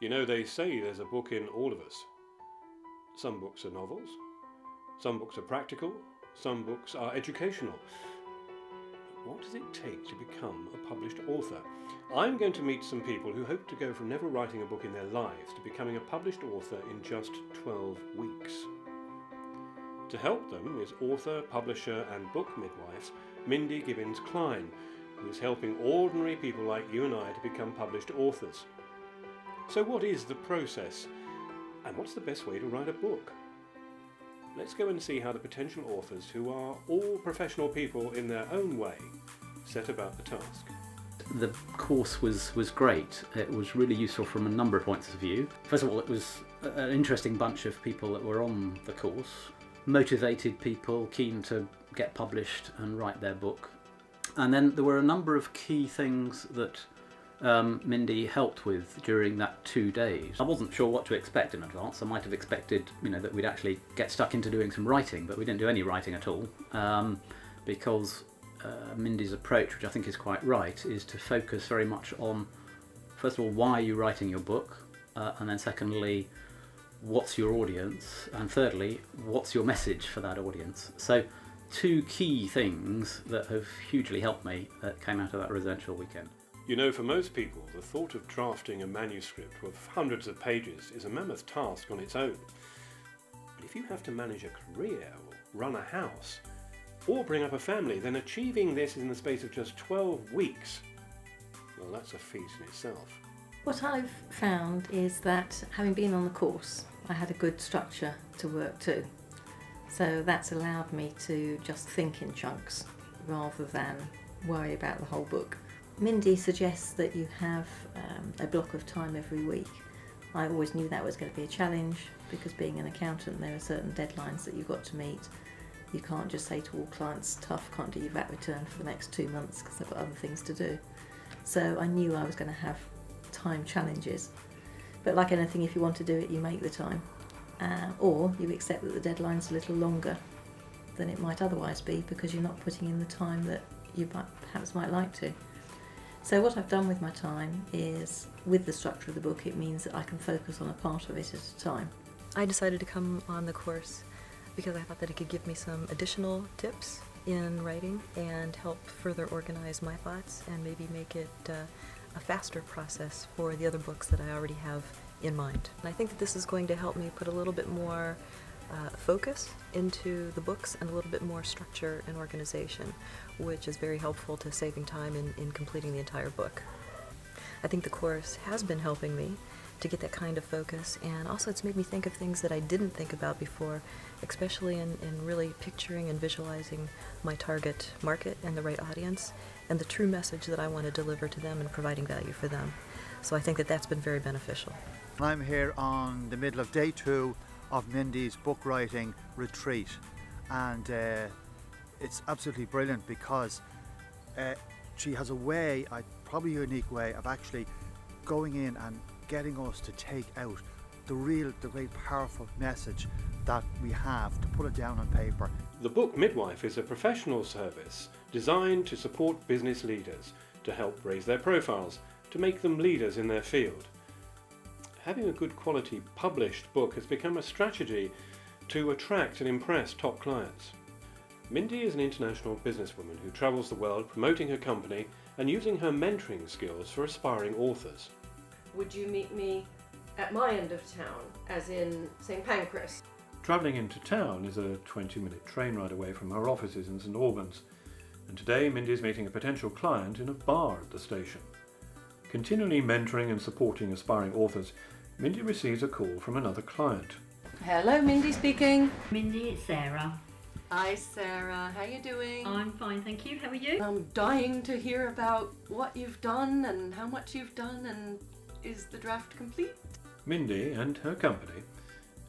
You know, they say there's a book in all of us. Some books are novels, some books are practical, some books are educational. But what does it take to become a published author? I'm going to meet some people who hope to go from never writing a book in their lives to becoming a published author in just 12 weeks. To help them is author, publisher and book midwife Mindy Gibbons-Klein, who is helping ordinary people like you and I to become published authors. So what is the process? And what's the best way to write a book? Let's go and see how the potential authors, who are all professional people in their own way, set about the task. The course was great. It was really useful from a number of points of view. First of all, it was an interesting bunch of people that were on the course. Motivated people, keen to get published and write their book. And then there were a number of key things that Mindy helped with during that 2 days. I wasn't sure what to expect in advance. I might have expected, that we'd actually get stuck into doing some writing, but we didn't do any writing at all, because Mindy's approach, which I think is quite right, is to focus very much on, first of all, why are you writing your book, and then secondly, what's your audience, and thirdly, what's your message for that audience. So 2 key things that have hugely helped me that came out of that residential weekend. You know, for most people, the thought of drafting a manuscript of hundreds of pages is a mammoth task on its own. But if you have to manage a career, or run a house, or bring up a family, then achieving this in the space of just 12 weeks, well, that's a feat in itself. What I've found is that having been on the course, I had a good structure to work to. So that's allowed me to just think in chunks rather than worry about the whole book. Mindy suggests that you have a block of time every week. I always knew that was going to be a challenge because being an accountant there are certain deadlines that you've got to meet. You can't just say to all clients, tough, can't do your VAT return for the next 2 months because I've got other things to do. So I knew I was going to have time challenges. But like anything, if you want to do it, you make the time. Or you accept that the deadline's a little longer than it might otherwise be because you're not putting in the time that you perhaps might like to. So what I've done with my time is, with the structure of the book, it means that I can focus on a part of it at a time. I decided to come on the course because I thought that it could give me some additional tips in writing and help further organize my thoughts and maybe make it a faster process for the other books that I already have in mind. And I think that this is going to help me put a little bit more focus into the books and a little bit more structure and organization, which is very helpful to saving time in completing the entire book. I think the course has been helping me to get that kind of focus, and also it's made me think of things that I didn't think about before, especially in really picturing and visualizing my target market and the right audience and the true message that I want to deliver to them and providing value for them. So I think that that's been very beneficial. I'm here on the middle of day 2 of Mindy's book writing retreat, and it's absolutely brilliant because she has a way, probably a unique way, of actually going in and getting us to take out the very powerful message that we have, to put it down on paper. The Book Midwife is a professional service designed to support business leaders, to help raise their profiles, to make them leaders in their field. Having a good quality published book has become a strategy to attract and impress top clients. Mindy is an international businesswoman who travels the world promoting her company and using her mentoring skills for aspiring authors. Would you meet me at my end of town, as in St. Pancras? Travelling into town is a 20-minute train ride away from her offices in St. Albans, and today Mindy is meeting a potential client in a bar at the station. Continually mentoring and supporting aspiring authors, Mindy receives a call from another client. Hello, Mindy speaking. Mindy, it's Sarah. Hi, Sarah. How you doing? I'm fine, thank you. How are you? I'm dying to hear about what you've done and how much you've done, and is the draft complete? Mindy and her company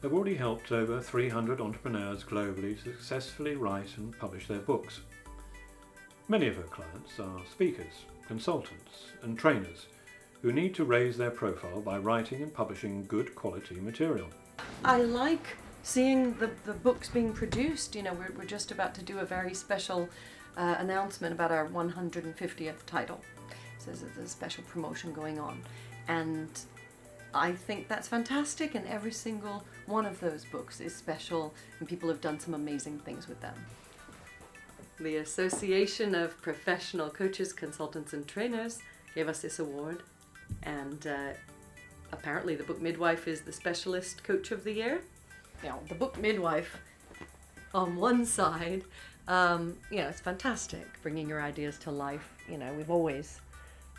have already helped over 300 entrepreneurs globally successfully write and publish their books. Many of her clients are speakers, consultants and trainers who need to raise their profile by writing and publishing good quality material. I like seeing the books being produced. You know, we're just about to do a very special announcement about our 150th title. So there's a special promotion going on. And I think that's fantastic, and every single one of those books is special, and people have done some amazing things with them. The Association of Professional Coaches, Consultants and Trainers gave us this award, and apparently the Book Midwife is the Specialist Coach of the Year. Now, the Book Midwife, on one side, it's fantastic, bringing your ideas to life. We've always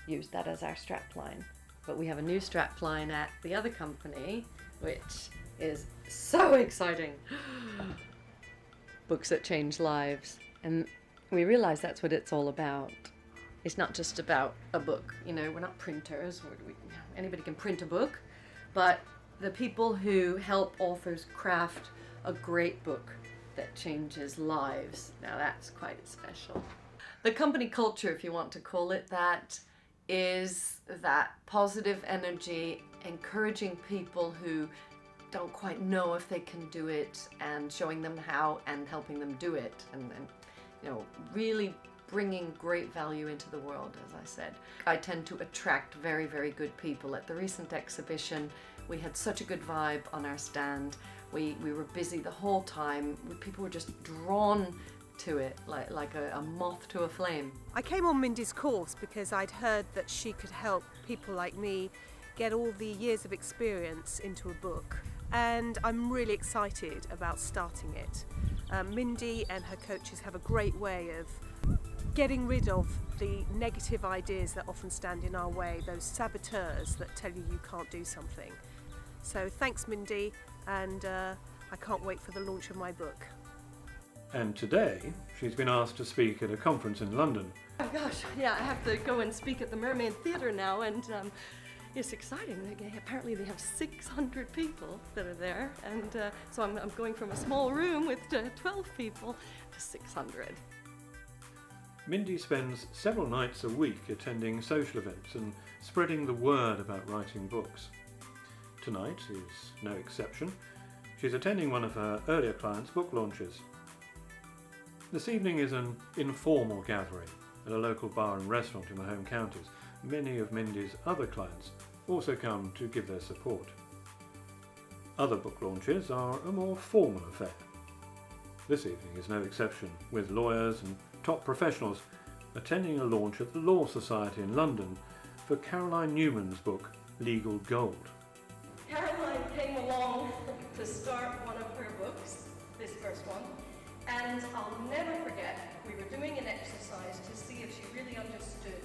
used that as our strapline. But we have a new strapline at the other company, which is so exciting. Books that change lives. And we realize that's what it's all about. It's not just about a book. We're not printers. Anybody can print a book. But the people who help authors craft a great book that changes lives, now that's quite special. The company culture, if you want to call it that, is that positive energy, encouraging people who don't quite know if they can do it and showing them how and helping them do it, and really bringing great value into the world, as I said. I tend to attract very, very good people. At the recent exhibition, we had such a good vibe on our stand. We were busy the whole time. People were just drawn to it like a moth to a flame. I came on Mindy's course because I'd heard that she could help people like me get all the years of experience into a book, and I'm really excited about starting it. Mindy and her coaches have a great way of getting rid of the negative ideas that often stand in our way, those saboteurs that tell you can't do something. So thanks, Mindy, and I can't wait for the launch of my book. And today, she's been asked to speak at a conference in London. Oh gosh, yeah, I have to go and speak at the Mermaid Theatre now, and it's exciting. Apparently they have 600 people that are there, and so I'm going from a small room with 12 people to 600. Mindy spends several nights a week attending social events and spreading the word about writing books. Tonight is no exception. She's attending one of her earlier clients' book launches. This evening is an informal gathering at a local bar and restaurant in the home counties. Many of Mindy's other clients also come to give their support. Other book launches are a more formal affair. This evening is no exception, with lawyers and top professionals attending a launch at the Law Society in London for Caroline Newman's book, Legal Gold. Caroline came along to start one of her books, this first one, and I'll never forget, we were doing an exercise to see if she really understood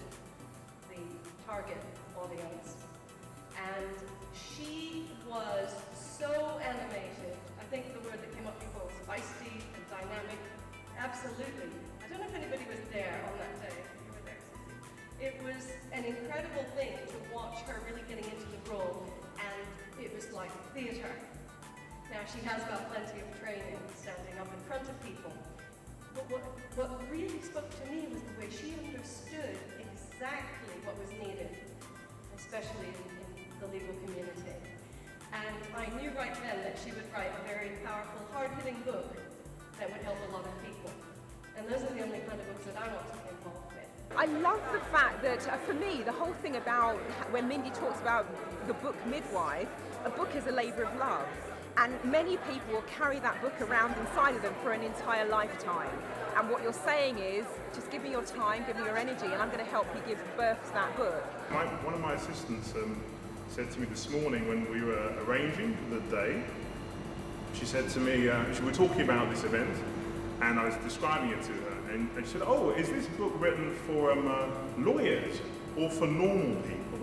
the target audience, and she was so animated. I think the word that came up before was feisty and dynamic. Absolutely. I don't know if anybody was there on that day. You were there, Susie. It was an incredible thing to watch her really getting into the role, and it was like theatre. Now, she has got plenty of training standing up in front of people, but what really spoke to me was the way she understood exactly what was needed, especially in the legal community. And I knew right then that she would write a very powerful, hard-hitting book that would help a lot of people. And those are the only kind of books that I want to be involved with. I love the fact that, for me, the whole thing about when Mindy talks about the book Midwife, a book is a labour of love. And many people will carry that book around inside of them for an entire lifetime. And what you're saying is, just give me your time, give me your energy, and I'm going to help you give birth to that book. One of my assistants said to me this morning when we were arranging the day, she said to me, we were talking about this event, and I was describing it to her, and she said, "Oh, is this book written for lawyers or for normal people?"